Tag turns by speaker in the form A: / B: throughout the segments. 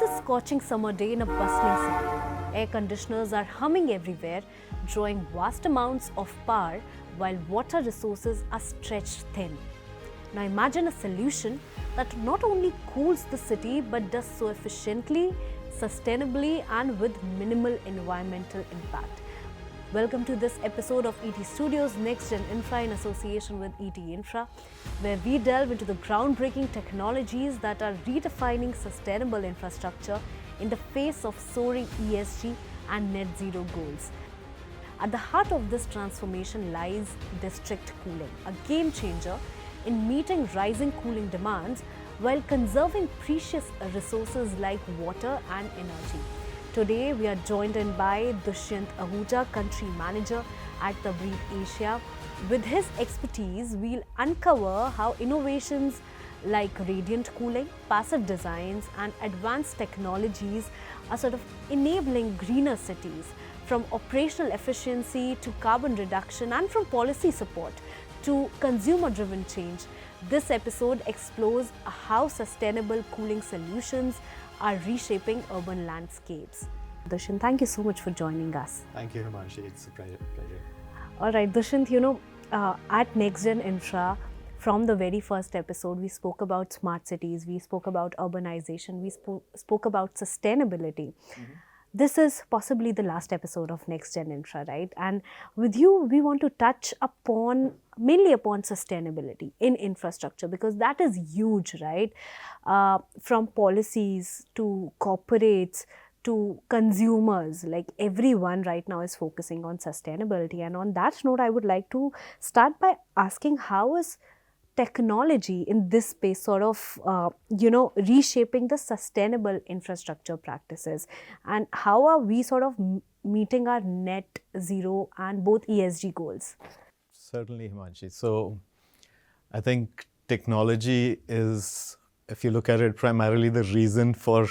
A: It's a scorching summer day in a bustling city. Air conditioners are humming everywhere, drawing vast amounts of power while water resources are stretched thin. Now imagine a solution that not only cools the city but does so efficiently, sustainably and with minimal environmental impact. Welcome to this episode of ETStudios NextGen Infra in association with ETInfra, where we delve into the groundbreaking technologies that are redefining sustainable infrastructure in the face of soaring ESG and net zero goals. At the heart of this transformation lies district cooling, a game changer in meeting rising cooling demands while conserving precious resources like water and energy. Today, we are joined in by Dushyant Ahuja, Country Manager at Tabreed Asia. With his expertise, we'll uncover how innovations like radiant cooling, passive designs and advanced technologies are sort of enabling greener cities, from operational efficiency to carbon reduction and from policy support to consumer-driven change. This episode explores how sustainable cooling solutions are reshaping urban landscapes. Dushyant, thank you so much for joining us.
B: Thank you, Hemanshi. It's a pleasure.
A: All right, Dushyant, at NextGen Infra, from the very first episode, we spoke about smart cities, we spoke about urbanization, we spoke about sustainability. Mm-hmm. This is possibly the last episode of NextGen Infra, right? And with you, we want to touch mainly upon sustainability in infrastructure, because that is huge, right? From policies to corporates to consumers, like everyone right now is focusing on sustainability. And on that note, I would like to start by asking, how is technology in this space sort of, reshaping the sustainable infrastructure practices, and how are we sort of meeting our net zero and both ESG goals?
B: Certainly, Hemanshi. So I think technology is, if you look at it, primarily the reason for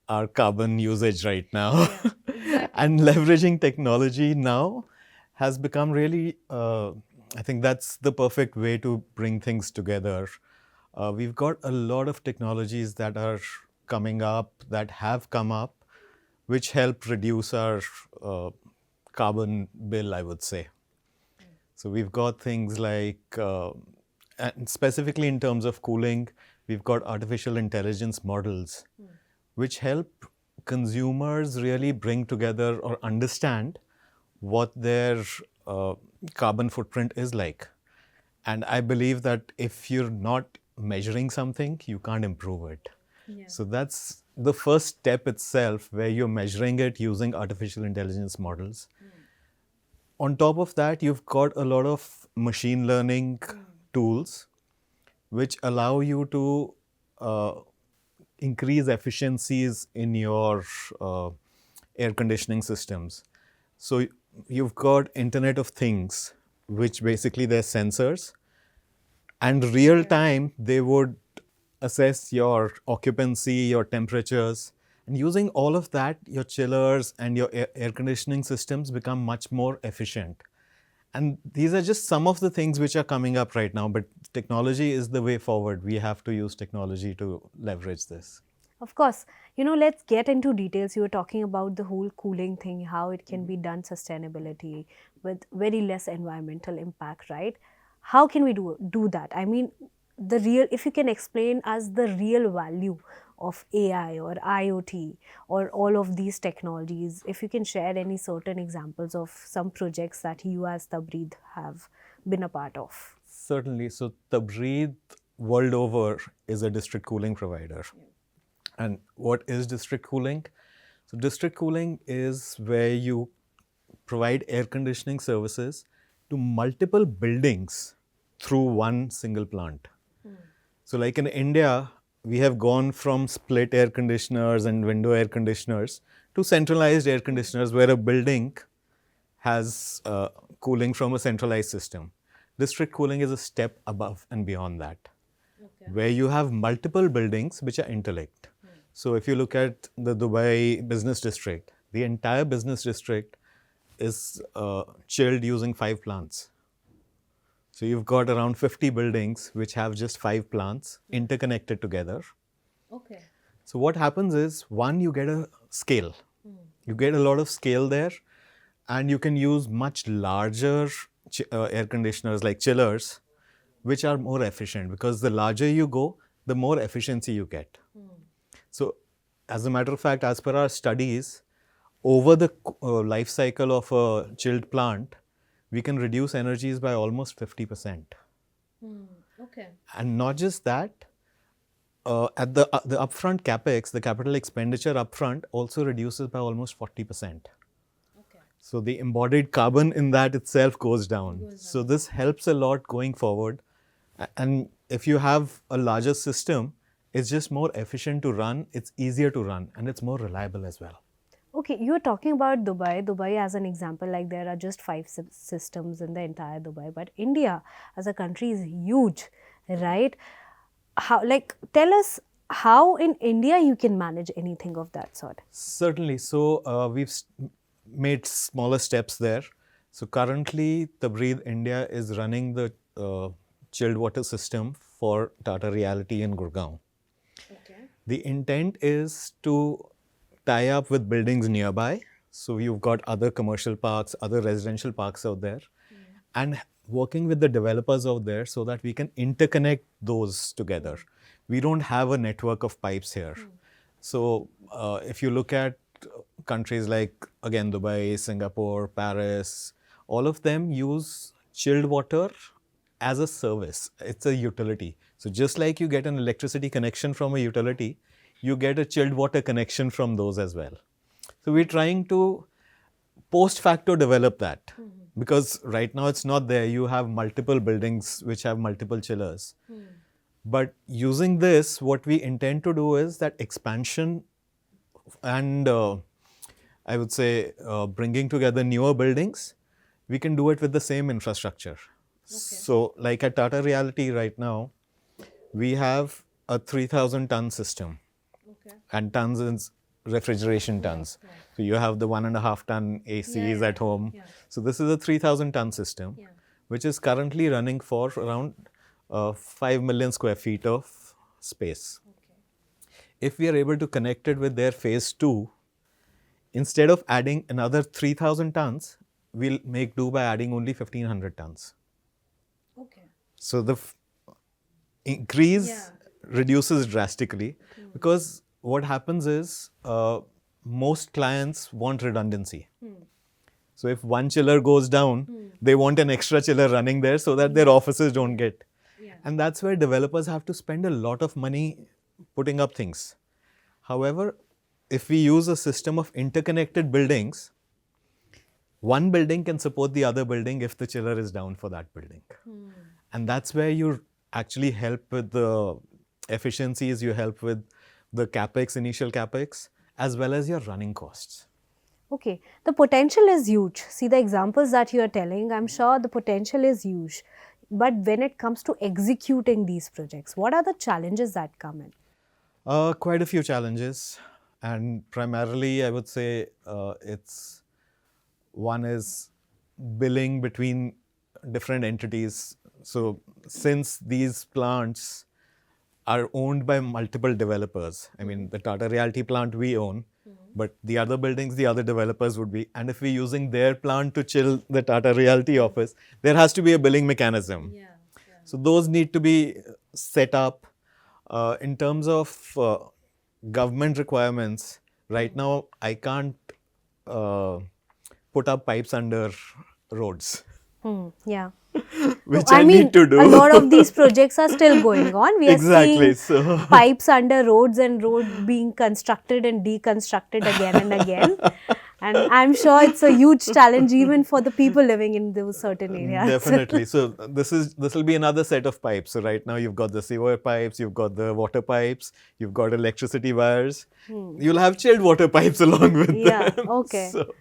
B: our carbon usage right now. Yeah, exactly. And leveraging technology now has become really I think that's the perfect way to bring things together. We've got a lot of technologies that are coming up, that have come up, which help reduce our carbon bill, I would say. So we've got things like, and specifically in terms of cooling, we've got artificial intelligence models, which help consumers really bring together or understand what their carbon footprint is like. And I believe that if you're not measuring something, you can't improve it. Yeah. So that's the first step itself, where you're measuring it using artificial intelligence models. On top of that, you've got a lot of machine learning tools which allow you to increase efficiencies in your air conditioning systems. So you've got Internet of Things, which basically they're sensors, and real time they would assess your occupancy, your temperatures, and using all of that, your chillers and your air conditioning systems become much more efficient. And these are just some of the things which are coming up right now, but technology is the way forward. We have to use technology to leverage this.
A: Of course. Let's get into details. You were talking about the whole cooling thing, how it can be done sustainability with very less environmental impact, right? How can we do that? I mean, if you can explain us the real value of AI or IoT or all of these technologies, if you can share any certain examples of some projects that you as Tabreed have been a part of.
B: Certainly. So Tabreed world over is a district cooling provider. Yeah. And what is district cooling? So district cooling is where you provide air conditioning services to multiple buildings through one single plant. So like in India, we have gone from split air conditioners and window air conditioners to centralized air conditioners, where a building has cooling from a centralized system. District cooling is a step above and beyond that, where you have multiple buildings which are interlinked. So if you look at the Dubai business district, the entire business district is chilled using 5 plants. So you've got around 50 buildings which have just 5 plants interconnected together.
A: Okay.
B: So what happens is, one, you get a scale. You get a lot of scale there, and you can use much larger air conditioners like chillers, which are more efficient, because the larger you go, the more efficiency you get. So as a matter of fact, as per our studies, over the life cycle of a chilled plant, we can reduce energies by almost 50%.
A: Okay.
B: And not just that, at the upfront capex, the capital expenditure upfront also reduces by almost 40%.
A: Okay.
B: So the embodied carbon in that itself goes down. So this helps a lot going forward. And if you have a larger system, it's just more efficient to run, it's easier to run, and it's more reliable as well.
A: Okay, you were talking about Dubai. Dubai as an example, like there are just 5 systems in the entire Dubai, but India as a country is huge, right? How, like, tell us how in India you can manage anything of that sort.
B: Certainly. So we've made smaller steps there. So currently, Tabreed India is running the chilled water system for Tata Realty in Gurgaon.
A: Okay.
B: The intent is to tie up with buildings nearby. So you've got other commercial parks, other residential parks out there, and working with the developers out there so that we can interconnect those together. We don't have a network of pipes here. So if you look at countries like, again, Dubai, Singapore, Paris, all of them use chilled water as a service. It's a utility. So just like you get an electricity connection from a utility, you get a chilled water connection from those as well. So we're trying to post facto develop that, because right now it's not there. You have multiple buildings which have multiple chillers. But using this, what we intend to do is that expansion and I would say bringing together newer buildings, we can do it with the same infrastructure. So like at Tata Realty right now, we have a 3,000 ton system. And tons is refrigeration tons. So you have the 1.5 ton ACs at home. So this is a 3,000 ton system, which is currently running for around 5 million square feet of space. If we are able to connect it with their phase 2, instead of adding another 3,000 tons, we'll make do by adding only 1,500 tons.
A: Okay.
B: So the increase reduces drastically, because what happens is most clients want redundancy. So if one chiller goes down, they want an extra chiller running there so that their offices don't get. And that's where developers have to spend a lot of money putting up things. However, if we use a system of interconnected buildings, one building can support the other building if the chiller is down for that building. And that's where you actually help with the efficiencies, you help with the capex, initial capex, as well as your running costs.
A: Okay, the potential is huge. See the examples that you are telling, I'm sure the potential is huge. But when it comes to executing these projects, what are the challenges that come in?
B: Quite a few challenges. And primarily, I would say one is billing between different entities. So since these plants are owned by multiple developers, I mean, the Tata Realty plant we own, but the other buildings, the other developers would be. And if we're using their plant to chill the Tata Realty office, there has to be a billing mechanism. So those need to be set up. In terms of government requirements, right now I can't put up pipes under roads. Which I need to do.
A: A lot of these projects are still going on. We are seeing pipes under roads and roads being constructed and deconstructed again and again. And I'm sure it's a huge challenge even for the people living in those certain areas.
B: Definitely. So this will be another set of pipes. So right now you've got the sewer pipes, you've got the water pipes, you've got electricity wires. You'll have chilled water pipes along with them.
A: Okay.
B: So,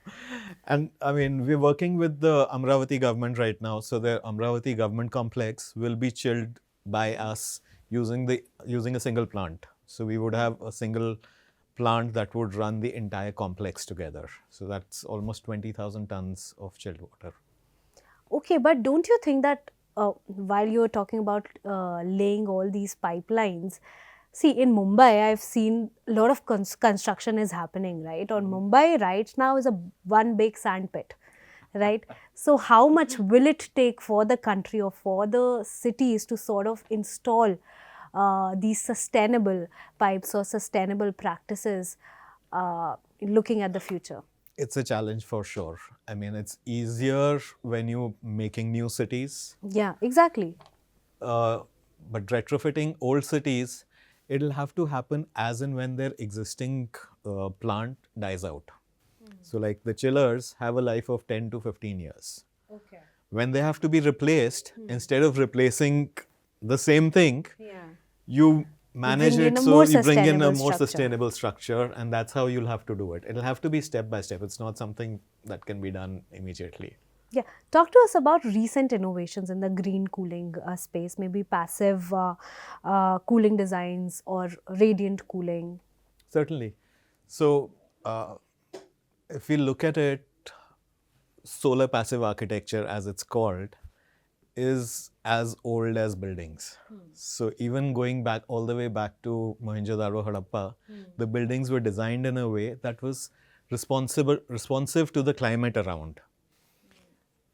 B: and I mean, we're working with the Amravati government right now. So the Amravati government complex will be chilled by us using a single plant. So we would have a single plant that would run the entire complex together. So that's almost 20,000 tons of chilled water.
A: Okay, but don't you think that while you're talking about laying all these pipelines, See, in Mumbai, I've seen a lot of construction is happening, right? On Mumbai, right now is a one big sand pit, right? So how much will it take for the country or for the cities to sort of install these sustainable pipes or sustainable practices looking at the future?
B: It's a challenge for sure. I mean, it's easier when you're making new cities,
A: Yeah, exactly.
B: but retrofitting old cities, it'll have to happen as and when their existing plant dies out. So, like the chillers have a life of 10 to 15 years.
A: Okay.
B: When they have to be replaced, instead of replacing the same thing,
A: Yeah.
B: you manage
A: bring in
B: it
A: a
B: so
A: more
B: you bring in a
A: sustainable
B: more
A: structure.
B: sustainable structure, and that's how you'll have to do it. It'll have to be step by step. It's not something that can be done immediately.
A: Yeah, talk to us about recent innovations in the green cooling space, maybe passive cooling designs or radiant cooling.
B: Certainly. So, if we look at it, solar passive architecture, as it's called, is as old as buildings. So even going back all the way back to Mohenjo-daro, Harappa, the buildings were designed in a way that was responsive to the climate around.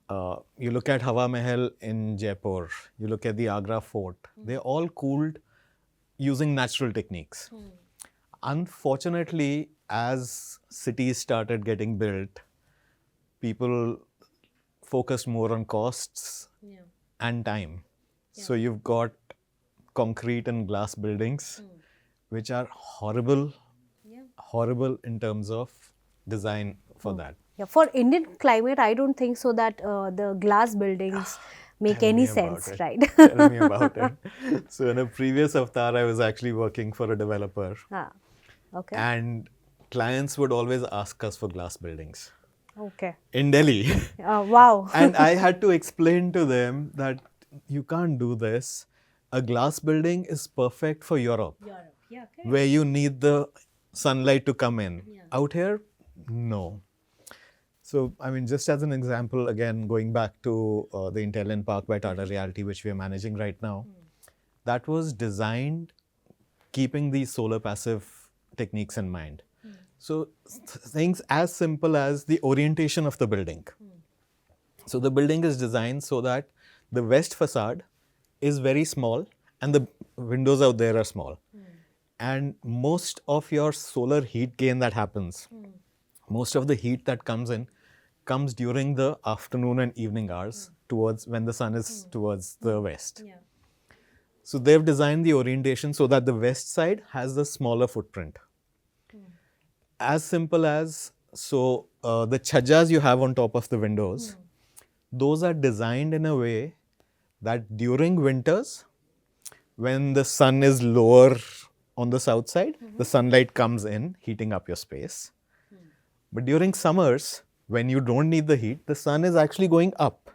B: You look at Hawa Mahal in Jaipur, you look at the Agra Fort, they're all cooled using natural techniques. Unfortunately, as cities started getting built, people focused more on costs and time. So you've got concrete and glass buildings, which are horrible in terms of design for that.
A: Yeah, for Indian climate, I don't think so that the glass buildings make
B: Tell
A: any
B: me about
A: sense,
B: it.
A: right?
B: Tell me about it. So in a previous avatar, I was actually working for a developer,
A: Okay.
B: and clients would always ask us for glass buildings
A: Okay.
B: in Delhi.
A: Wow.
B: And I had to explain to them that you can't do this. A glass building is perfect for Europe,
A: Yeah,
B: where you need the sunlight to come in. Out here, no. So, I mean, just as an example, again, going back to the Intel Park by Tata Realty, which we are managing right now, that was designed keeping these solar passive techniques in mind. So, things as simple as the orientation of the building. So, the building is designed so that the west facade is very small and the windows out there are small. And most of your solar heat gain that happens, most of the heat that comes in, comes during the afternoon and evening hours towards when the sun is towards the west. So they've designed the orientation so that the west side has the smaller footprint. As simple as, so the chhajas you have on top of the windows, those are designed in a way that during winters, when the sun is lower on the south side, the sunlight comes in, heating up your space. But during summers, when you don't need the heat, the sun is actually going up.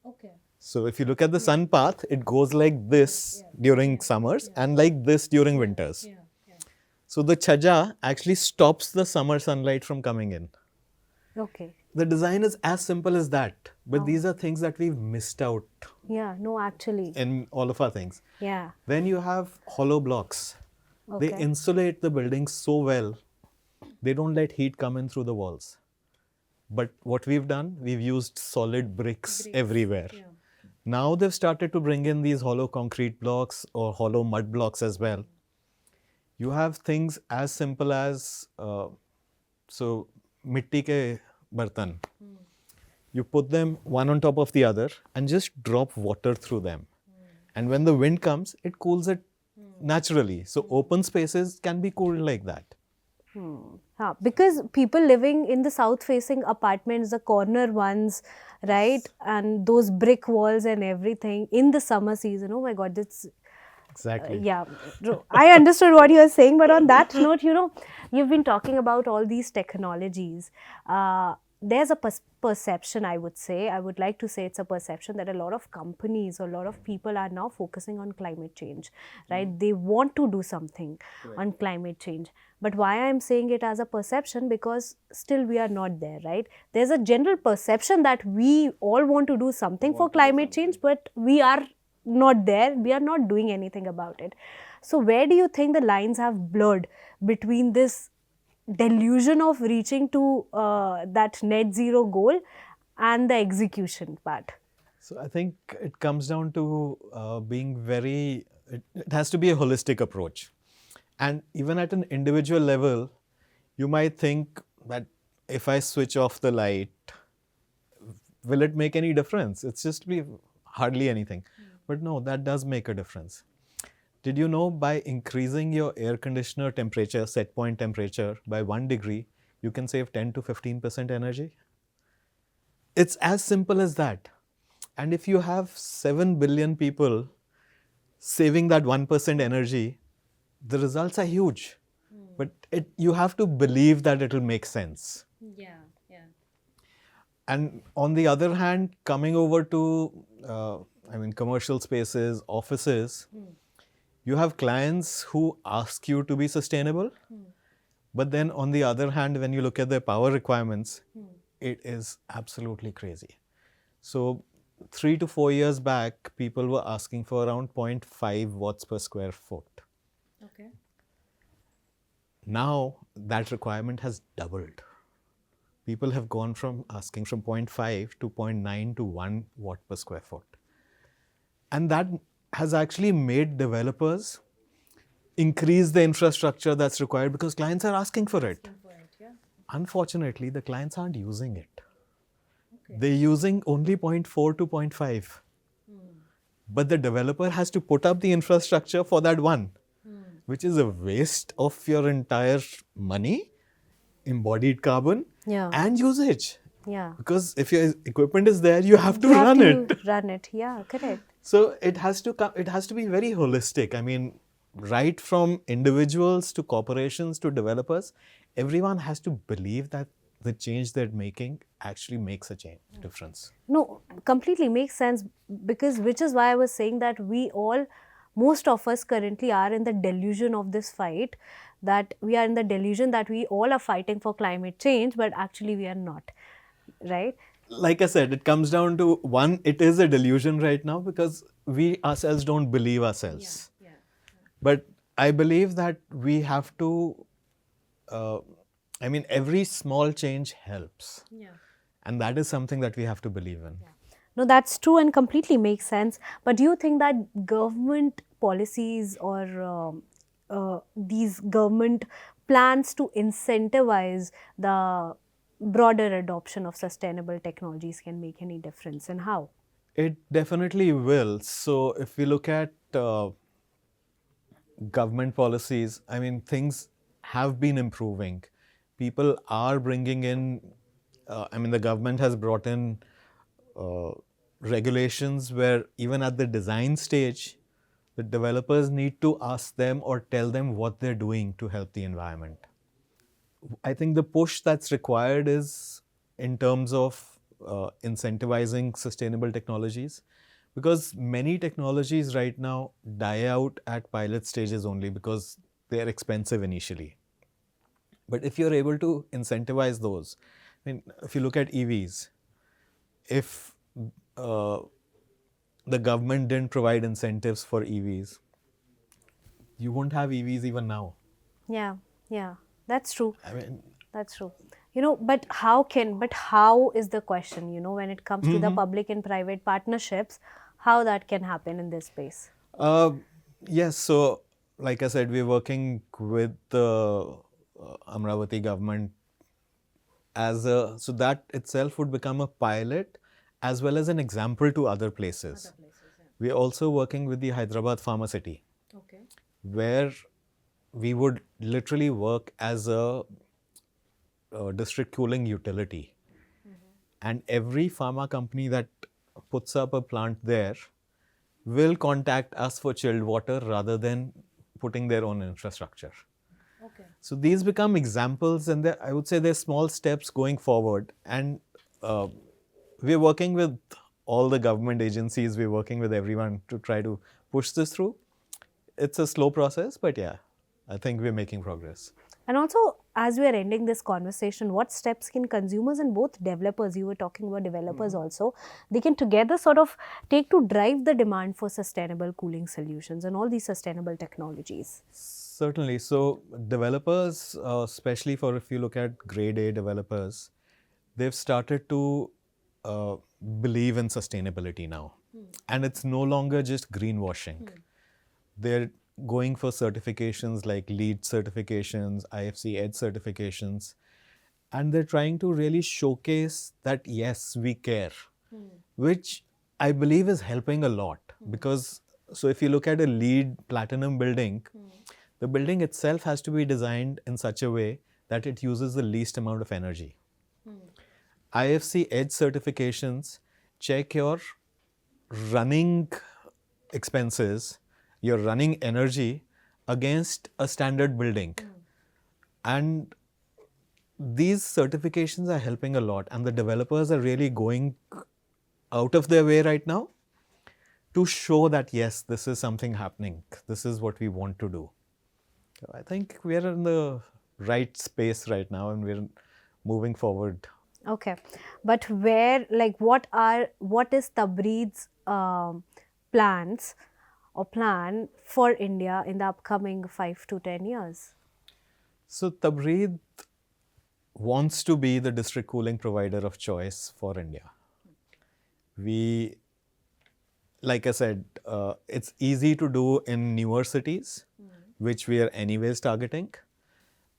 A: Okay.
B: So if you look at the sun path, it goes like this during summers and like this during winters. So the chhaja actually stops the summer sunlight from coming in.
A: Okay.
B: The design is as simple as that. But these are things that we've missed out
A: Yeah, no, actually.
B: in all of our things.
A: Yeah.
B: Then you have hollow blocks. They
A: Okay.
B: insulate the buildings so well, they don't let heat come in through the walls. But what we've done, we've used solid bricks everywhere. Now they've started to bring in these hollow concrete blocks or hollow mud blocks as well. You have things as simple as, so mitti ke bartan. You put them one on top of the other and just drop water through them. And when the wind comes, it cools it naturally. So open spaces can be cooled like that.
A: Because people living in the south facing apartments, the corner ones, right? And those brick walls and everything in the summer season, oh my God, that's
B: Exactly.
A: yeah, I understood what you were saying, but on that note, you've been talking about all these technologies. There's a perception, I would say, I would like to say it's a perception that a lot of companies or a lot of people are now focusing on climate change, right? They want to do something on climate change. But why I'm saying it as a perception, because still we are not there, right? There's a general perception that we all want to do something for climate change, but we are not there. We are not doing anything about it. So where do you think the lines have blurred between this delusion of reaching to that net zero goal and the execution part?
B: So I think it comes down to it has to be a holistic approach. And even at an individual level, you might think that if I switch off the light, will it make any difference? It's just be hardly anything. But no, that does make a difference. Did you know by increasing your air conditioner temperature, set point temperature by 1 degree, you can save 10 to 15% energy? It's as simple as that. And if you have 7 billion people saving that 1% energy, the results are huge. But you have to believe that it will make sense.
A: Yeah.
B: And on the other hand, coming over to, commercial spaces, offices, you have clients who ask you to be sustainable. But then on the other hand, when you look at their power requirements, it is absolutely crazy. So 3 to 4 years back, people were asking for around 0.5 watts per square foot.
A: Okay.
B: Now that requirement has doubled. People have gone from asking from 0.5 to 0.9 to 1 watt per square foot. And that has actually made developers increase the infrastructure that's required because clients are asking for it. Unfortunately, the clients aren't using it. They're using only 0.4 to 0.5. But the developer has to put up the infrastructure for that one, which is a waste of your entire money, embodied carbon, and usage.
A: Yeah.
B: Because if your equipment is there, you have to run it.
A: Run it, yeah, correct.
B: So it has to be very holistic. I mean, right from individuals to corporations to developers, everyone has to believe that the change they're making actually makes a difference.
A: No, completely makes sense, because which is why I was saying that most of us currently are in the delusion of this fight, that we are in the delusion that we all are fighting for climate change, but actually we are not, right?
B: Like I said, it comes down to one, it is a delusion right now because we ourselves don't believe ourselves.
A: Yeah.
B: But I believe that we have to, every small change helps. Yeah. And that is something that we have to believe in.
A: Yeah. No, that's true and completely makes sense. But do you think that government policies or these government plans to incentivize the broader adoption of sustainable technologies can make any difference, and how?
B: It definitely will. So if we look at government policies, things have been improving. People are bringing in, the government has brought in regulations where even at the design stage, the developers need to ask them or tell them what they're doing to help the environment. I think the push that's required is in terms of incentivizing sustainable technologies, because many technologies right now die out at pilot stages only because they're expensive initially. But if you're able to incentivize those, if you look at EVs, if the government didn't provide incentives for EVs, you won't have EVs even now.
A: Yeah, that's true. That's true. But how is the question, when it comes to the public and private partnerships, how that can happen in this space?
B: Yes, so like I said, we're working with the Amravati government so that itself would become a pilot as well as an example to other places. We're also working with the Hyderabad Pharma City, where we would literally work as a district cooling utility. And every pharma company that puts up a plant there will contact us for chilled water rather than putting their own infrastructure. So these become examples, and I would say they're small steps going forward. And we're working with all the government agencies, we're working with everyone to try to push this through. It's a slow process, but yeah, I think we're making progress.
A: And also, as we are ending this conversation, what steps can consumers and both developers, you were talking about developers also, they can together sort of take to drive the demand for sustainable cooling solutions and all these sustainable technologies?
B: Certainly. So developers, especially for if you look at grade A developers, they've started to uh, believe in sustainability now. And it's no longer just greenwashing. They're going for certifications like LEED certifications, IFC EDGE certifications, and they're trying to really showcase that yes, we care, which I believe is helping a lot. Because so if you look at a LEED platinum building, the building itself has to be designed in such a way that it uses the least amount of energy. IFC EDGE certifications check your running expenses, your running energy against a standard building. And these certifications are helping a lot, and the developers are really going out of their way right now to show that yes, this is something happening. This is what we want to do. So I think we are in the right space right now, and we're moving forward.
A: Okay, but where, like, what is Tabreed's plans or plan for India in the upcoming 5 to 10 years?
B: So Tabreed wants to be the district cooling provider of choice for India. We, like I said, it's easy to do in newer cities, which we are anyways targeting.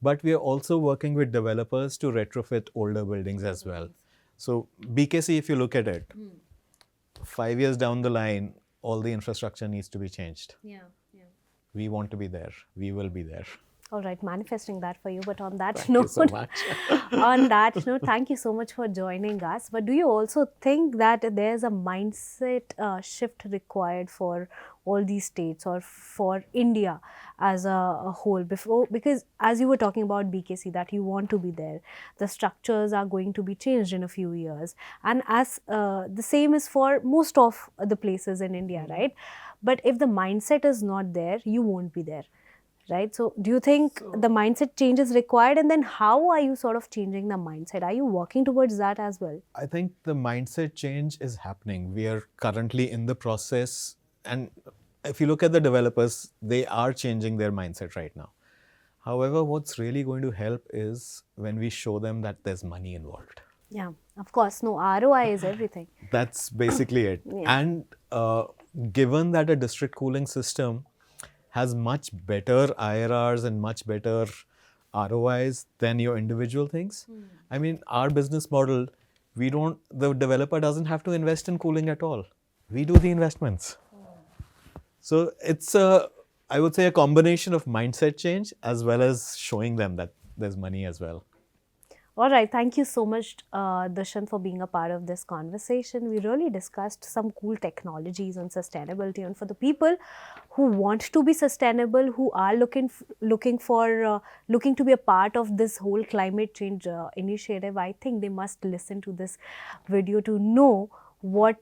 B: But we are also working with developers to retrofit older buildings as well. So BKC, if you look at it, 5 years down the line, all the infrastructure needs to be changed. We want to be there. We will be there.
A: All right, manifesting that for you. But on that
B: Thank
A: note,
B: you so much.
A: on that note, thank you so much for joining us. But do you also think that there's a mindset shift required for all these states or for India as a whole? Because as you were talking about BKC, that you want to be there, the structures are going to be changed in a few years, and as the same is for most of the places in India, right? But if the mindset is not there, you won't be there. Right. So do you think the mindset change is required, and then how are you sort of changing the mindset? Are you working towards that as well?
B: I think the mindset change is happening. We are currently in the process. And if you look at the developers, they are changing their mindset right now. However, what's really going to help is when we show them that there's money involved.
A: Yeah, of course. No, ROI is everything.
B: That's basically it.
A: Yeah.
B: And given that a district cooling system has much better IRRs and much better ROIs than your individual things. I mean, our business model, the developer doesn't have to invest in cooling at all. We do the investments. So it's I would say a combination of mindset change as well as showing them that there's money as well.
A: All right. Thank you so much, Dushyant, for being a part of this conversation. We really discussed some cool technologies on sustainability, and for the people who want to be sustainable, who are looking to be a part of this whole climate change initiative, I think they must listen to this video to know what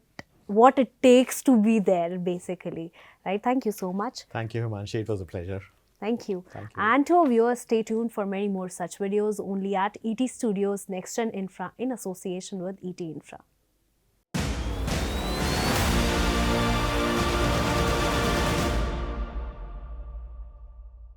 A: it takes to be there, basically. Right. Thank you so much.
B: Thank you, Hemanshi. It was a pleasure.
A: Thank you.
B: Thank you.
A: And to our viewers, stay tuned for many more such videos only at ETStudios NextGen Infra in association with ETInfra.